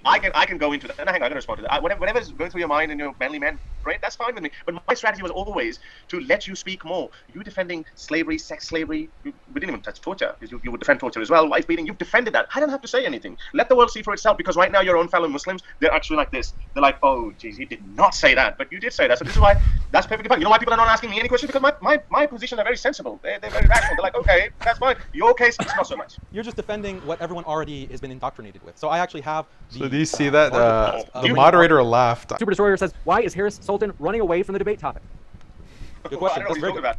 I can go into that. And hang on, I can respond to that. Whatever is going through your mind and your manly man, great, that's fine with me. But my strategy was always to let you speak more. You defending slavery, sex slavery, we didn't even touch torture, because you would defend torture as well, wife beating, you've defended that. I don't have to say anything. Let the world see for itself, because right now your own fellow Muslims, they're actually like this. They're like, oh, geez, he did not say that, but you did say that. So this is why, that's perfectly fine. You know why people are not asking me any questions? Because my positions are very sensible. They're very rational. They're like, okay, that's fine. Your case, it's not so much. You're just defending what everyone already has been indoctrinated with. So I actually have the... So do you see that? The moderator laughed. Super Destroyer says, why is Harris Sultan running away from the debate topic? Good question. I don't know what you're talking about.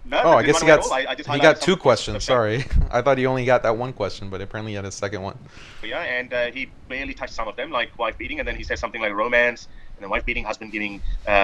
No, Oh, I guess he he got two questions. Sorry, I thought he only got that one question, but apparently he had a second one. Yeah, and he barely touched some of them, like wife beating, and then he said something like romance, and then wife beating, husband giving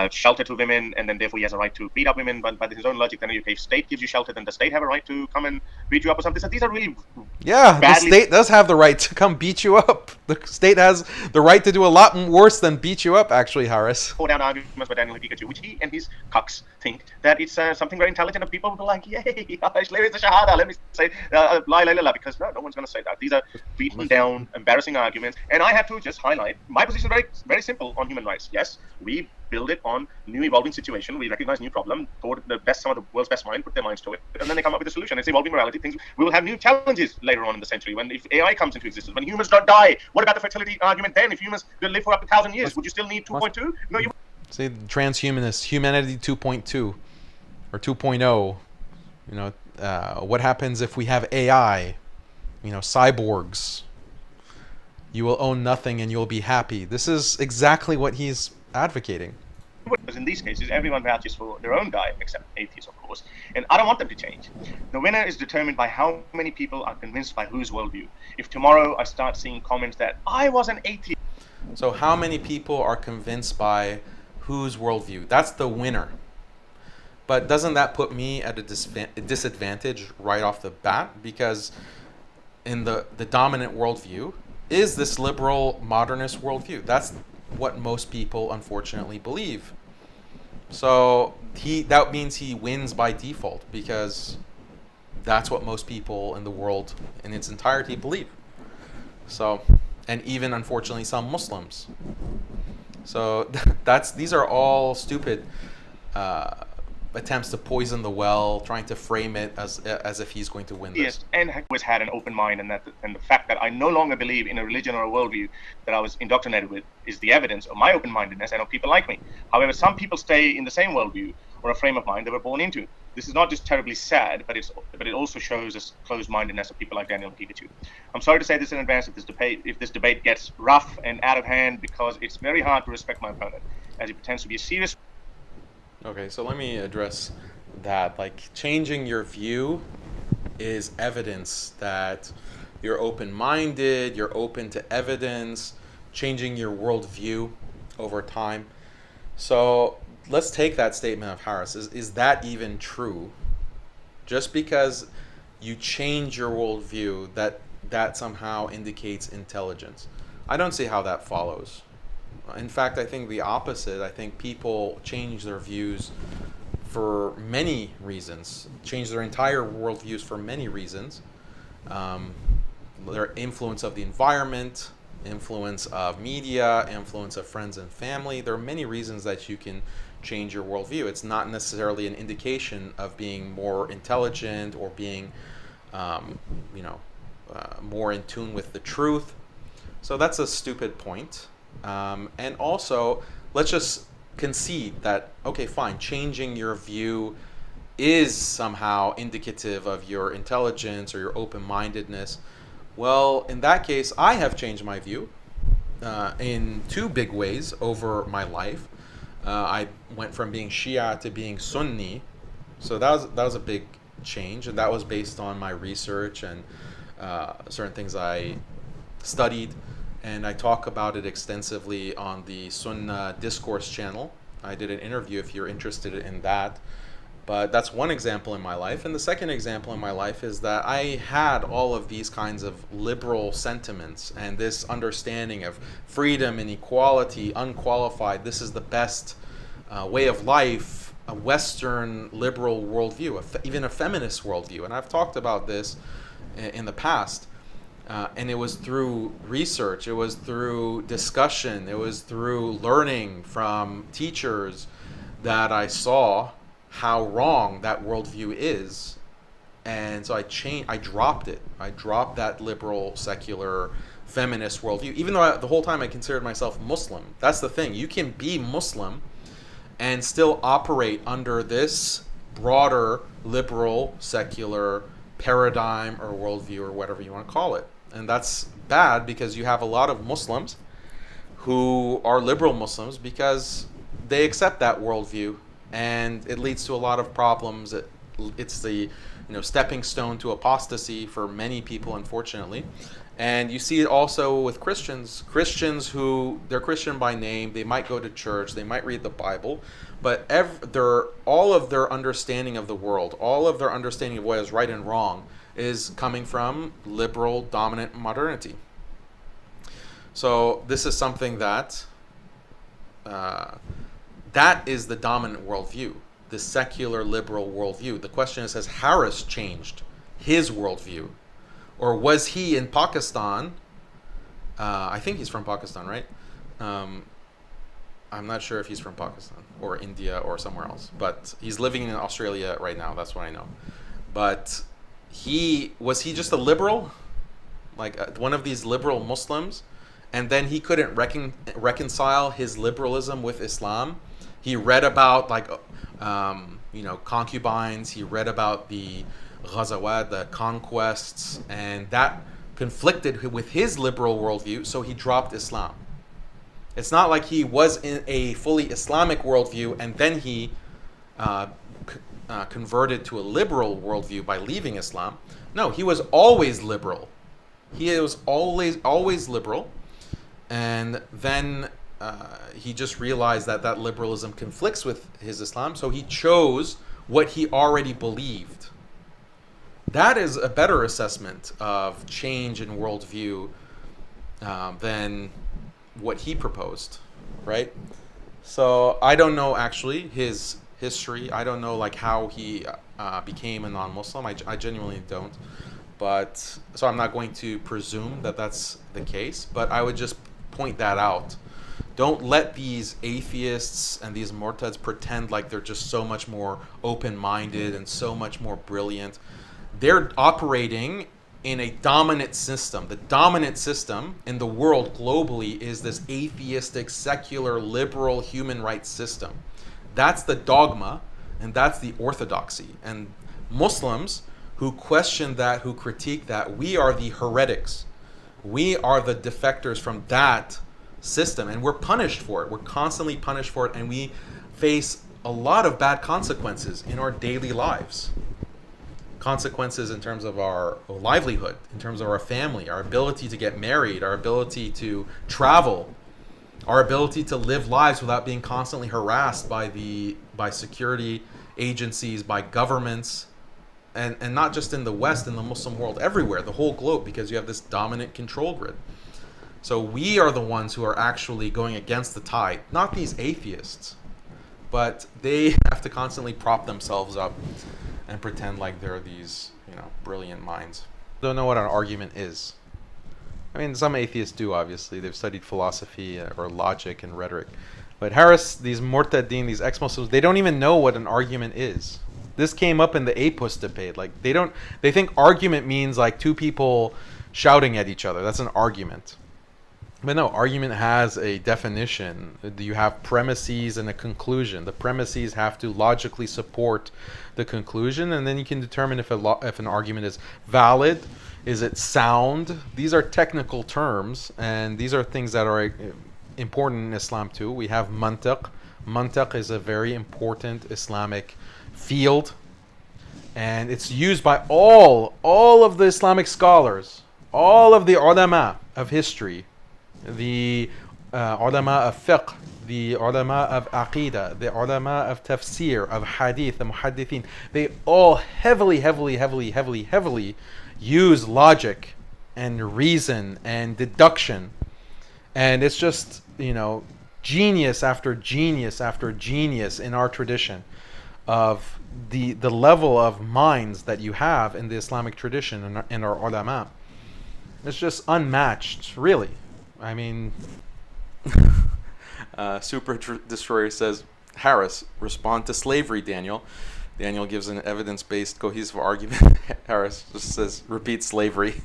shelter to women, and then therefore he has a right to beat up women. But by his own logic, then if state gives you shelter, then the state have a right to come and beat you up or something. So these are really the state does have the right to come beat you up. The state has the right to do a lot worse than beat you up, actually, Harris. Pour down arguments by Daniel Pikachu, which he and his cucks think that it's something very intelligent, and people will be like, yay, it's a shahada, let me say la la la, because no one's going to say that. These are beaten down, embarrassing arguments, and I have to just highlight my position very, very simple on human rights. Yes, we build it on new evolving situation. We recognize new problem, some of the world's best mind put their minds to it, and then they come up with a solution. It's evolving morality. Things we will have new challenges later on in the century when if AI comes into existence, when humans don't die. What about the fertility argument then? If humans will live for up to 1,000 years, would you still need 2.2? No, you. Say transhumanist, humanity 2.2 or 2.0. You know, what happens if we have AI? You know, cyborgs. You will own nothing and you'll be happy. This is exactly what he's advocating. Because in these cases, everyone vouches for their own guy, except atheists, of course. And I don't want them to change. The winner is determined by how many people are convinced by whose worldview. If tomorrow I start seeing comments that I was an atheist. So how many people are convinced by whose worldview? That's the winner. But doesn't that put me at a disadvantage right off the bat? Because in the dominant worldview is this liberal modernist worldview. That's what most people unfortunately believe. So that means he wins by default, because that's what most people in the world in its entirety believe. So, and even unfortunately some Muslims. So these are all stupid attempts to poison the well, trying to frame it as if he's going to win this. Yes, and I always had an open mind, and the fact that I no longer believe in a religion or a worldview that I was indoctrinated with is the evidence of my open-mindedness and of people like me. However, some people stay in the same worldview or a frame of mind they were born into. This is not just terribly sad, but it also shows this closed-mindedness of people like Daniel Pikachu. I'm sorry to say this in advance if this debate gets rough and out of hand, because it's very hard to respect my opponent, as he pretends to be a serious. Okay, so let me address that. Like, changing your view is evidence that you're open-minded, you're open to evidence, changing your worldview over time. So let's take that statement of Harris. Is that even true? Just because you change your worldview, that somehow indicates intelligence. I don't see how that follows. In fact, I think the opposite. I think people change their views for many reasons, change their entire worldviews for many reasons. Their influence of the environment, influence of media, influence of friends and family. There are many reasons that you can change your worldview. It's not necessarily an indication of being more intelligent or being, more in tune with the truth. So that's a stupid point. And also, let's just concede that, okay, fine, changing your view is somehow indicative of your intelligence or your open-mindedness. Well, in that case, I have changed my view in two big ways over my life. I went from being Shia to being Sunni, so that was a big change, and that was based on my research and certain things I studied. And I talk about it extensively on the Sunnah Discourse channel. I did an interview if you're interested in that. But that's one example in my life. And the second example in my life is that I had all of these kinds of liberal sentiments and this understanding of freedom and equality, unqualified. This is the best way of life, a Western liberal worldview, even a feminist worldview. And I've talked about this in the past. And it was through research, it was through discussion, it was through learning from teachers that I saw how wrong that worldview is. And so I dropped it. I dropped that liberal, secular, feminist worldview, even though the whole time I considered myself Muslim. That's the thing. You can be Muslim and still operate under this broader, liberal, secular paradigm or worldview or whatever you want to call it. And that's bad because you have a lot of Muslims who are liberal Muslims because they accept that worldview, and it leads to a lot of problems. It's the stepping stone to apostasy for many people, unfortunately. And you see it also with Christians who, they're Christian by name, they might go to church, they might read the Bible, but all of their understanding of the world, all of their understanding of what is right and wrong is coming from liberal dominant modernity. So this is something that is the dominant worldview, the secular liberal worldview. The question is, has Harris changed his worldview? Or was he in Pakistan? I think he's from Pakistan, right? I'm not sure if he's from Pakistan or India or somewhere else, but he's living in Australia right now. That's what I know. But was he just a liberal, like one of these liberal Muslims, and then he couldn't reconcile his liberalism with Islam? He read about concubines. He read about the Ghazawat, the conquests, and that conflicted with his liberal worldview, so he dropped Islam. It's not like he was in a fully Islamic worldview and then he converted to a liberal worldview by leaving Islam. No, he was always liberal. He was always liberal, and then he just realized that liberalism conflicts with his Islam, so he chose what he already believed. That is a better assessment of change in worldview than what he proposed, right? So I don't know actually his history. I don't know how he became a non-Muslim. I genuinely don't. But so I'm not going to presume that that's the case, but I would just point that out. Don't let these atheists and these Murtads pretend like they're just so much more open-minded and so much more brilliant. They're operating in a dominant system. The dominant system in the world globally is this atheistic, secular, liberal human rights system. That's the dogma, and that's the orthodoxy. And Muslims who question that, who critique that, we are the heretics. We are the defectors from that system, and we're punished for it. We're constantly punished for it, and we face a lot of bad consequences in our daily lives. Consequences in terms of our livelihood, in terms of our family, our ability to get married, our ability to travel, our ability to live lives without being constantly harassed by security agencies, by governments, and not just in the West, in the Muslim world, everywhere, the whole globe, because you have this dominant control grid. So we are the ones who are actually going against the tide, not these atheists, but they have to constantly prop themselves up and pretend like they're these, brilliant minds. Don't know what an argument is. I mean, some atheists do, obviously. They've studied philosophy or logic and rhetoric. But Harris, these Murtadeen, these ex-Muslims, they don't even know what an argument is. This came up in the APUS debate. They think argument means two people shouting at each other. That's an argument. But no, argument has a definition. You have premises and a conclusion. The premises have to logically support the conclusion, and then you can determine if an argument is valid, is it sound. These are technical terms, and these are things that are important in Islam too. We have mantiq. Mantiq is a very important Islamic field, and it's used by all of the Islamic scholars, all of the ulama of history, the ulama of fiqh, the ulama of aqidah, the ulama of tafsir, of hadith, the muhaddithin. They all heavily use logic and reason and deduction. And it's just, genius after genius after genius in our tradition of the level of minds that you have in the Islamic tradition and our ulama. It's just unmatched, really. I mean, Super Destroyer says, Harris, respond to slavery, Daniel. Daniel gives an evidence-based cohesive argument. Harris just says, repeat slavery.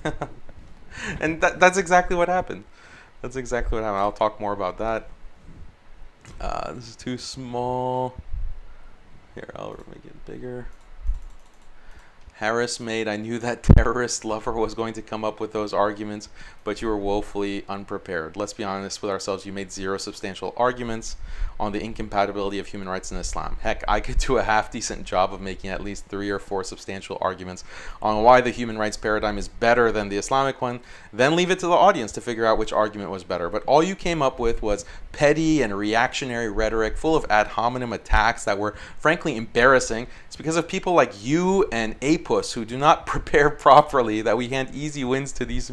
And that's exactly what happened. That's exactly what happened. I'll talk more about that. This is too small. Here, I'll make it bigger. Harris made, I knew that terrorist lover was going to come up with those arguments, but you were woefully unprepared. Let's be honest with ourselves, you made 0 substantial arguments on the incompatibility of human rights and Islam. Heck, I could do a half-decent job of making at least 3 or 4 substantial arguments on why the human rights paradigm is better than the Islamic one, then leave it to the audience to figure out which argument was better. But all you came up with was petty and reactionary rhetoric full of ad hominem attacks that were frankly embarrassing. It's because of people like you and Apus who do not prepare properly that we hand easy wins to these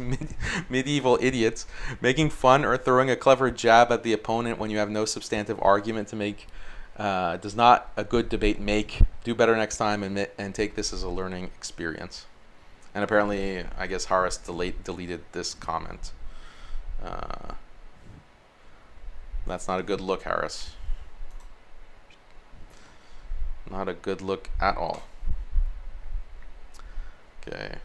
medieval idiots. Making fun or throwing a clever jab at the opponent when you have no substantive argument to make does not a good debate make. Do better next time and take this as a learning experience. And apparently, I guess Harris deleted this comment. That's not a good look, Harris. Not a good look at all. Okay.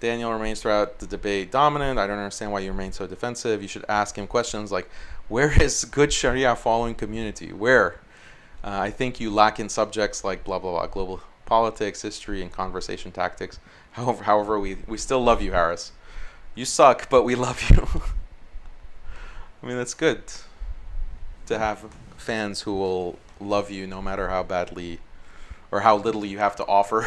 Daniel remains throughout the debate dominant. I don't understand why you remain so defensive. You should ask him questions like, where is good Sharia following community? Where? I think you lack in subjects like blah, blah, blah, global politics, history, and conversation tactics. However, we still love you, Harris. You suck, but we love you. I mean, that's good to have fans who will love you no matter how badly or how little you have to offer.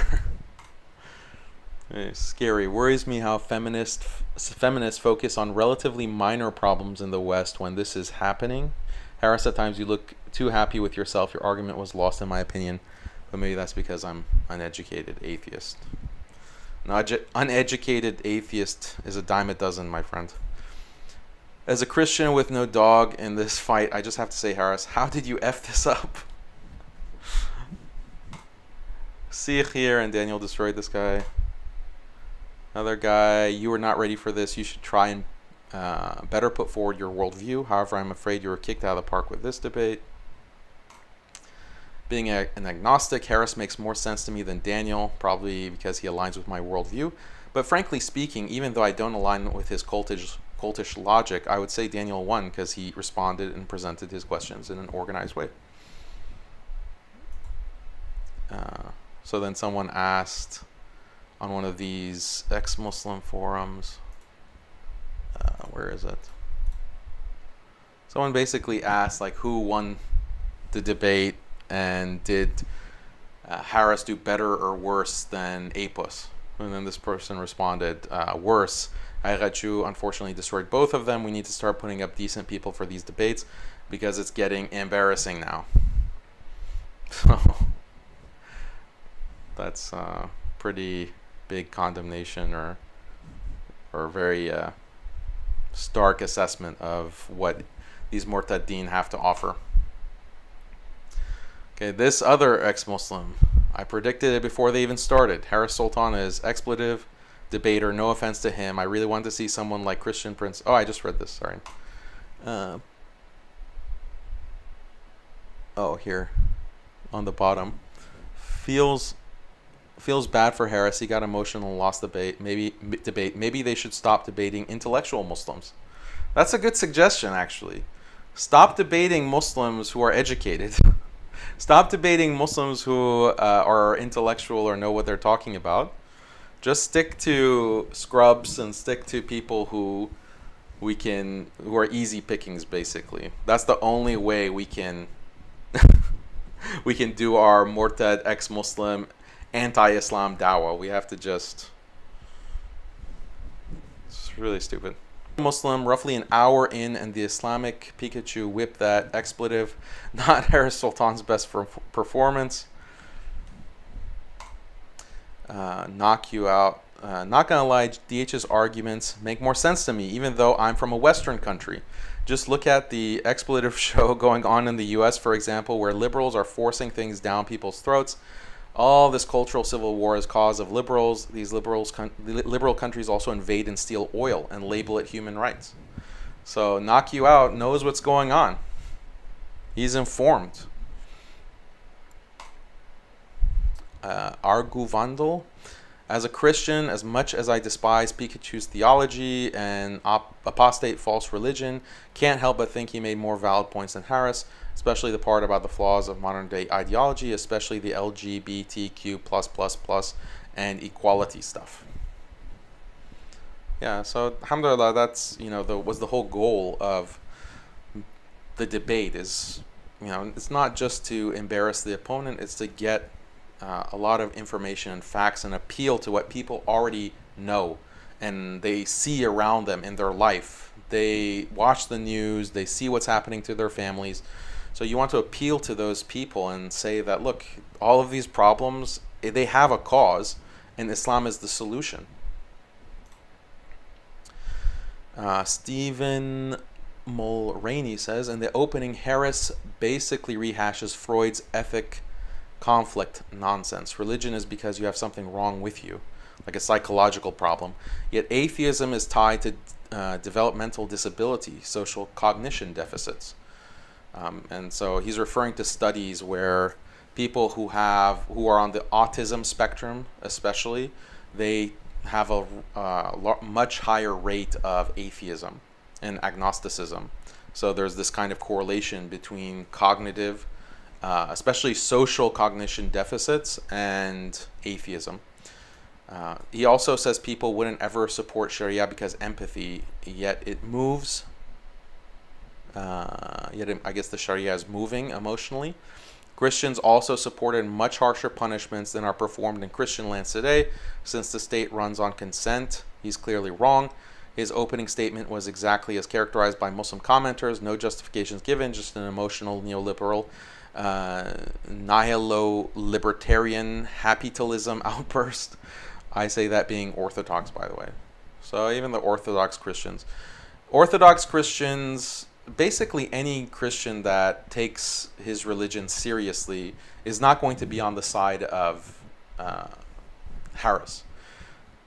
It's scary. Worries me how feminists focus on relatively minor problems in the West when this is happening. Harris, at times you look too happy with yourself. Your argument was lost in my opinion, but maybe that's because I'm uneducated atheist. An uneducated atheist is a dime a dozen, my friend. As a Christian with no dog in this fight, I just have to say, Harris, how did you F this up? Sikh here, and Daniel destroyed this guy. Another guy, you were not ready for this. You should try and better put forward your worldview. However, I'm afraid you were kicked out of the park with this debate. Being an agnostic, Harris makes more sense to me than Daniel, probably because he aligns with my worldview. But frankly speaking, even though I don't align with his cultish logic, I would say Daniel won because he responded and presented his questions in an organized way. So then someone asked on one of these ex-Muslim forums, where is it? Someone basically asked like who won the debate and did Harris do better or worse than Apus? And then this person responded, worse. Ayraju unfortunately destroyed both of them. We need to start putting up decent people for these debates because it's getting embarrassing now. So that's pretty big condemnation or very stark assessment of what these Murtadeen have to offer. Okay, this other ex-Muslim, I predicted it before they even started. Harris Sultan is expletive debater, no offense to him. I really want to see someone like Christian Prince. Oh, I just read this, sorry. Here on the bottom. Feels bad for Harris. He got emotional and lost debate. Maybe they should stop debating intellectual Muslims. That's a good suggestion, actually. Stop debating Muslims who are educated. Stop debating Muslims who are intellectual or know what they're talking about. Just stick to scrubs and stick to people who are easy pickings, basically. That's the only way we can we can do our Murtad, ex-Muslim, anti-Islam dawah. We have to just... It's really stupid. Muslim, roughly an hour in, and the Islamic Pikachu whipped that expletive. Not Harris Sultan's best performance. Knock you out. Not gonna lie, DH's arguments make more sense to me, even though I'm from a Western country. Just look at the expletive show going on in the US, for example, where liberals are forcing things down people's throats. All this cultural civil war is cause of liberals. These liberal countries also invade and steal oil and label it human rights. So knock you out knows what's going on. He's informed. Arguvandal. As a Christian, as much as I despise Pikachu's theology and apostate false religion, can't help but think he made more valid points than Harris, especially the part about the flaws of modern day ideology, especially the LGBTQ+++ and equality stuff. Yeah, so alhamdulillah, that's, was the whole goal of the debate is, it's not just to embarrass the opponent, it's to get a lot of information and facts and appeal to what people already know and they see around them in their life. They watch the news, they see what's happening to their families. So you want to appeal to those people and say that, look, all of these problems, they have a cause and Islam is the solution. Stephen Mulroney says, in the opening, Harris basically rehashes Freud's ethic conflict nonsense. Religion is because you have something wrong with you, like a psychological problem. Yet atheism is tied to developmental disability, social cognition deficits. And so he's referring to studies where people who are on the autism spectrum, especially, they have a much higher rate of atheism and agnosticism. So there's this kind of correlation between cognitive, especially social cognition deficits, and atheism. He also says people wouldn't ever support Sharia because empathy, yet it moves. I guess the Sharia is moving emotionally. Christians also supported much harsher punishments than are performed in Christian lands today, since the state runs on consent. He's clearly wrong. His opening statement was exactly as characterized by Muslim commenters. No justifications given, just an emotional neoliberal, nihilo-libertarian happitalism outburst. I say that being Orthodox, by the way. So even the Orthodox Christians, basically any Christian that takes his religion seriously is not going to be on the side of Harris.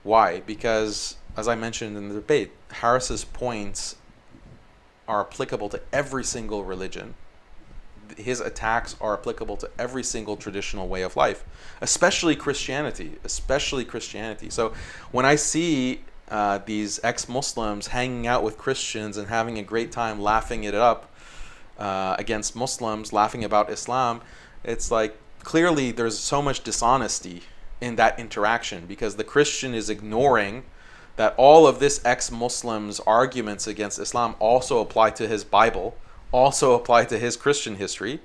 Why? Because, as I mentioned in the debate, Harris's points are applicable to every single religion. His attacks are applicable to every single traditional way of life, especially Christianity. So when I see these ex-Muslims hanging out with Christians and having a great time laughing it up against Muslims, laughing about Islam, it's like clearly there's so much dishonesty in that interaction, because the Christian is ignoring that all of this ex-Muslim's arguments against Islam also apply to his Bible, also apply to his Christian history,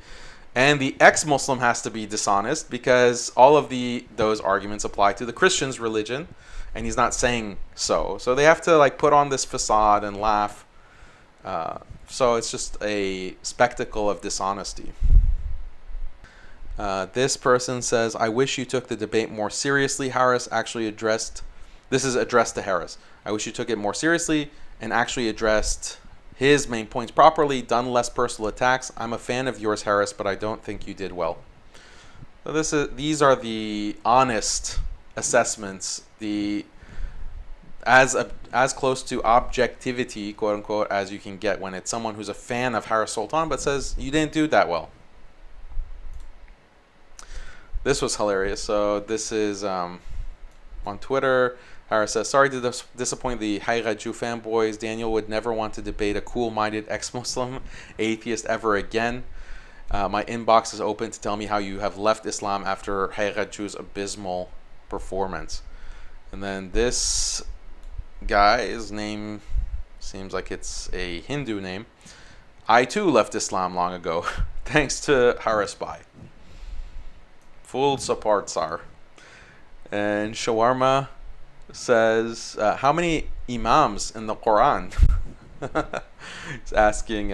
and the ex-Muslim has to be dishonest because all of those arguments apply to the Christian's religion, and he's not saying so. So they have to put on this facade and laugh. So it's just a spectacle of dishonesty. This person says, I wish you took the debate more seriously. This is addressed to Harris. I wish you took it more seriously and actually addressed his main points properly, done less personal attacks. I'm a fan of yours, Harris, but I don't think you did well. So these are the honest assessments, as close to objectivity, quote unquote, as you can get when it's someone who's a fan of Harris Sultan but says you didn't do that well. This was hilarious. So this is on Twitter. Harris says, sorry to disappoint the Hayraju fanboys. Daniel would never want to debate a cool-minded ex-Muslim atheist ever again. My inbox is open to tell me how you have left Islam after Hayraju's abysmal performance. And then this guy, his name seems like it's a Hindu name. I too left Islam long ago, thanks to Harris Bhai. Full support, sir. And Shawarma says, how many imams in the Quran? He's asking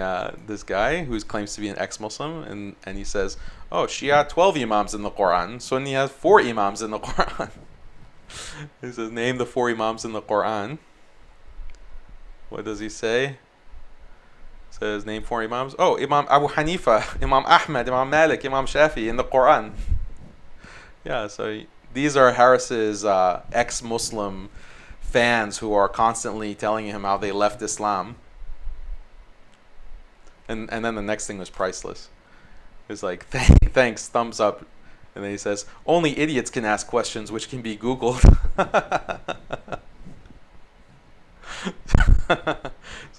this guy who claims to be an ex-Muslim, and he says, oh, Shia 12 imams in the Quran. Sunni has 4 imams in the Quran. He says, name the 4 imams in the Quran. What does he say? Says, name 4 imams. Oh, Imam Abu Hanifa, Imam Ahmad, Imam Malik, Imam Shafi in the Quran. Yeah, so these are Harris's ex-Muslim fans who are constantly telling him how they left Islam. And then the next thing was priceless. It's like, thanks, thumbs up. And then he says, only idiots can ask questions which can be Googled.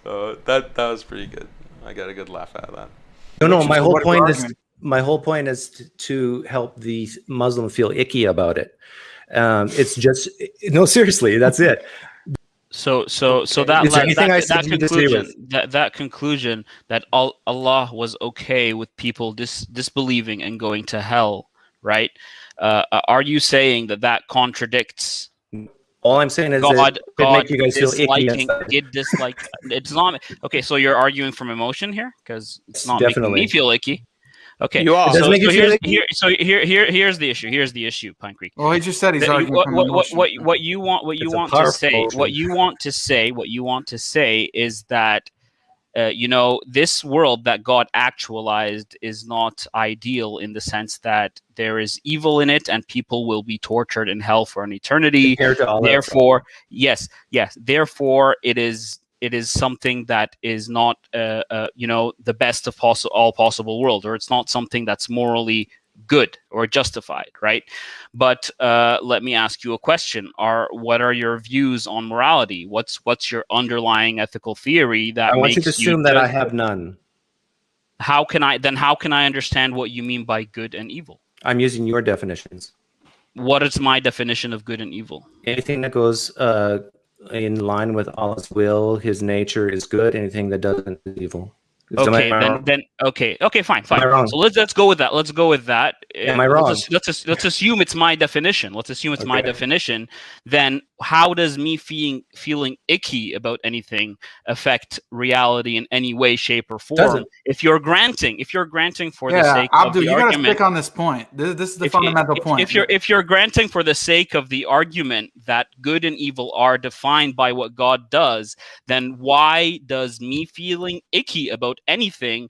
So that was pretty good. I got a good laugh out of that. No, my whole point is to help the Muslim feel icky about it. It's just no, seriously, that's it. So that conclusion that Allah was okay with people disbelieving and going to hell, right? Are you saying that contradicts? All I'm saying is God make you guys feel icky. Did dislike? It's not okay. So you're arguing from emotion here because it's not Definitely. making me feel icky. Okay, You are. Does it make you feel icky? Here's the issue. Here's the issue, Pine Creek. Well, he just said he's arguing from emotion. What you want to say is that this world that God actualized is not ideal in the sense that there is evil in it and people will be tortured in hell for an eternity. Therefore, yes. Therefore, it is something that is not the best of all possible world, or it's not something that's morally good or justified, right? But let me ask you a question: what are your views on morality? What's your underlying ethical theory that I want you makes to assume that I have none. How can I understand what you mean by good and evil? I'm using your definitions. What is my definition of good and evil? Anything that goes in line with Allah's will, His nature is good. Anything that doesn't is evil. Okay, fine. So let's go with that. Let's go with that. Am I wrong? Let's assume it's my definition. My definition. Then how does me feeling icky about anything affect reality in any way, shape, or form? Doesn't. If you're granting for the sake Abdul, of the you gotta argument, stick on this point. This is the fundamental point. If you're granting for the sake of the argument that good and evil are defined by what God does, then why does me feeling icky about anything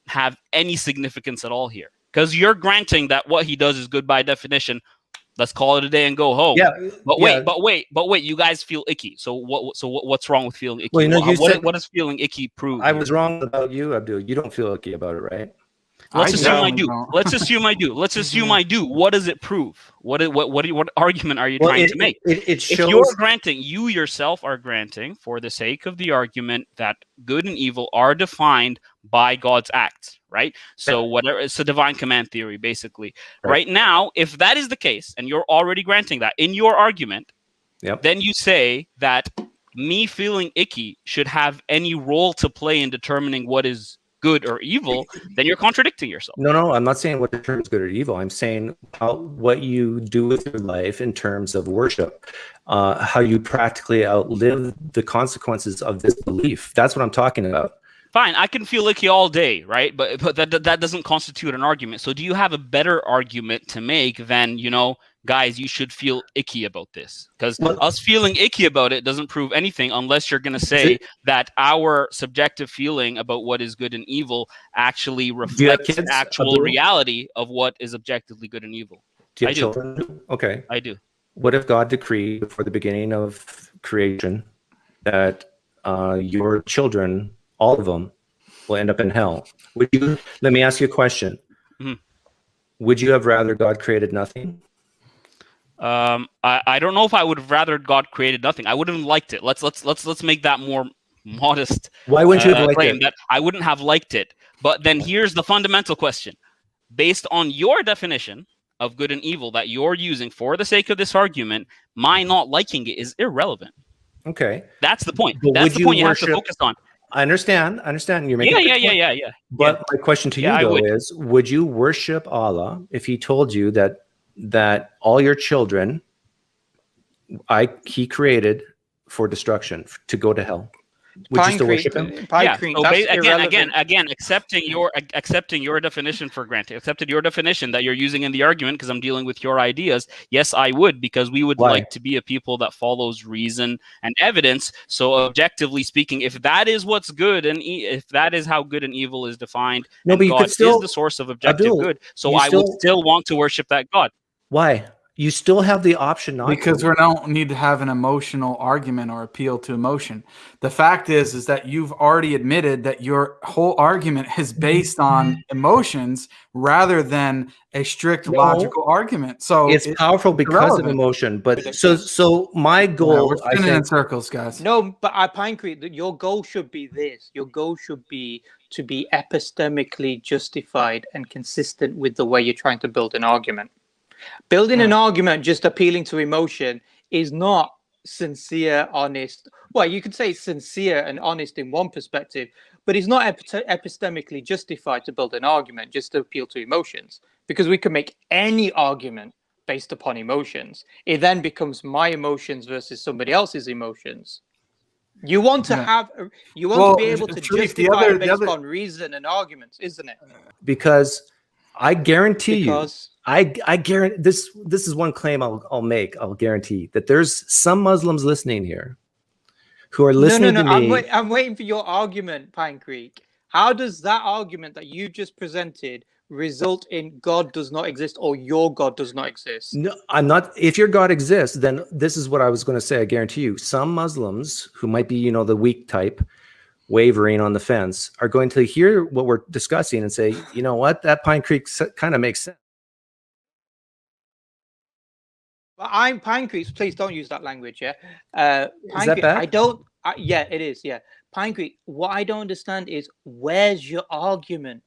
have any significance at all here? Because you're granting that what He does is good by definition. Let's call it a day and go home. Yeah. But wait. You guys feel icky. So what's wrong with feeling icky? Well, what does feeling icky prove? I was wrong about you, Abdul. You don't feel icky about it, right? Let's assume I do. Let's assume I do. What does it prove? What argument are you trying to make? It shows. If you're granting, you yourself are granting, for the sake of the argument, that good and evil are defined by God's acts, right? So whatever, it's a divine command theory, basically. Right now, if that is the case, and you're already granting that in your argument, then you say that me feeling icky should have any role to play in determining what is good or evil, then you're contradicting yourself. No, I'm not saying what determines good or evil. I'm saying what you do with your life in terms of worship, how you practically outlive the consequences of this belief. That's what I'm talking about. Fine, I can feel icky all day, right? But that doesn't constitute an argument. So do you have a better argument to make than, guys, you should feel icky about this? Because us feeling icky about it doesn't prove anything unless you're going to say that our subjective feeling about what is good and evil actually reflects actual reality of what is objectively good and evil. Do you have children? Okay. I do. What if God decreed before the beginning of creation that your children, all of them, will end up in hell? Let me ask you a question. Mm-hmm. Would you have rather God created nothing? I don't know if I would have rather God created nothing. I wouldn't have liked it. Let's make that more modest. Why wouldn't you have liked claim it? That I wouldn't have liked it. But then here's the fundamental question: based on your definition of good and evil that you're using for the sake of this argument, my not liking it is irrelevant. Okay, that's the point. But that's the point you have to focus on. I understand. You're making yeah. But my question to you is: would you worship Allah if He told you that all your children, He created for destruction, to go to hell? Would you still worship Him? Again, accepting your definition for granted, accepted your definition that you're using in the argument, because I'm dealing with your ideas. Yes, I would, because we would like to be a people that follows reason and evidence. So, objectively speaking, if that is what's good and if that is how good and evil is defined, God is the source of objective good. So, I would still want to worship that God. Why? You still have the option not Because to. we don't need to have an emotional argument or appeal to emotion. The fact is that you've already admitted that your whole argument is based on emotions rather than a strict logical argument. So it's powerful because of irrelevant. emotion. But so my goal, we're I spinning in think, circles, guys. No, but at Pine Creek, your goal should be this. Your goal should be to be epistemically justified and consistent with the way you're trying to build an argument. Building an argument just appealing to emotion is not sincere, honest. Well, you could say it's sincere and honest in one perspective, but it's not epistemically justified to build an argument just to appeal to emotions, because we can make any argument based upon emotions. It then becomes my emotions versus somebody else's emotions. You want to have, you want to be able to justify it based on reason and arguments, isn't it? Because I guarantee you, I guarantee this is one claim I'll make. I'll guarantee that there's some Muslims listening here who are listening to me. I'm waiting for your argument, Pine Creek. How does that argument that you just presented result in God does not exist or your God does not exist? No, I'm not. If your God exists, then this is what I was going to say. I guarantee you, some Muslims who might be, the weak type, wavering on the fence, are going to hear what we're discussing and say, you know what, that Pine Creek kind of makes sense. I'm Pine Creek. Please don't use that language. Yeah. Is that bad? I don't. Yeah, it is. Yeah. Pine Creek. What I don't understand is where's your argument?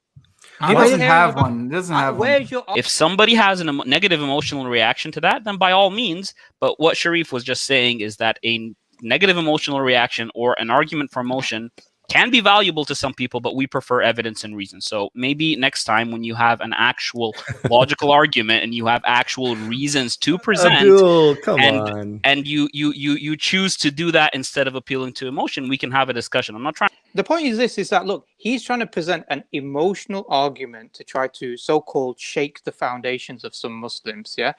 He doesn't have one. Where's your? If somebody has a negative emotional reaction to that, then by all means. But what Sharif was just saying is that a negative emotional reaction or an argument for emotion can be valuable to some people, but we prefer evidence and reason. So maybe next time when you have an actual logical argument and you have actual reasons to present, Abdul, come on, and you choose to do that instead of appealing to emotion, we can have a discussion. I'm not trying. The point is that look, he's trying to present an emotional argument to try to so-called shake the foundations of some Muslims. Yeah.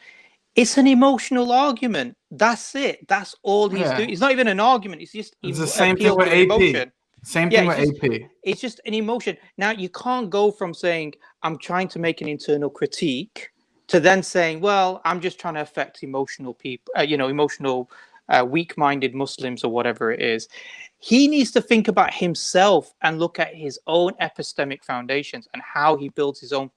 It's an emotional argument. That's it. That's all he's doing. It's not even an argument. It's just the same thing with AP. Emotion. Same thing with AP. It's just an emotion. Now, you can't go from saying, I'm trying to make an internal critique, to then saying, well, I'm just trying to affect emotional people, emotional, weak-minded Muslims or whatever it is. He needs to think about himself and look at his own epistemic foundations and how he builds his own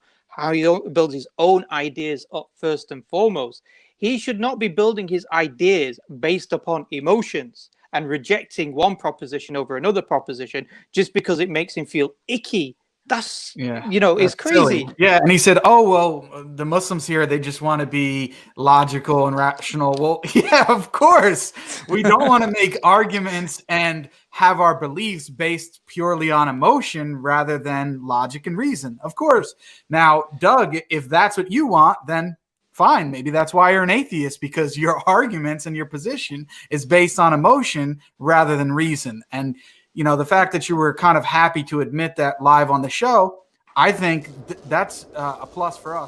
ideas up first and foremost. He should not be building his ideas based upon emotions and rejecting one proposition over another proposition just because it makes him feel icky. That's, it's crazy. Silly. Yeah, and he said, oh, well, the Muslims here, they just want to be logical and rational. Well, yeah, of course. We don't want to make arguments and have our beliefs based purely on emotion rather than logic and reason. Of course. Now, Doug, if that's what you want, then fine. Maybe that's why you're an atheist, because your arguments and your position is based on emotion rather than reason. And, the fact that you were kind of happy to admit that live on the show, I think that's a plus for us.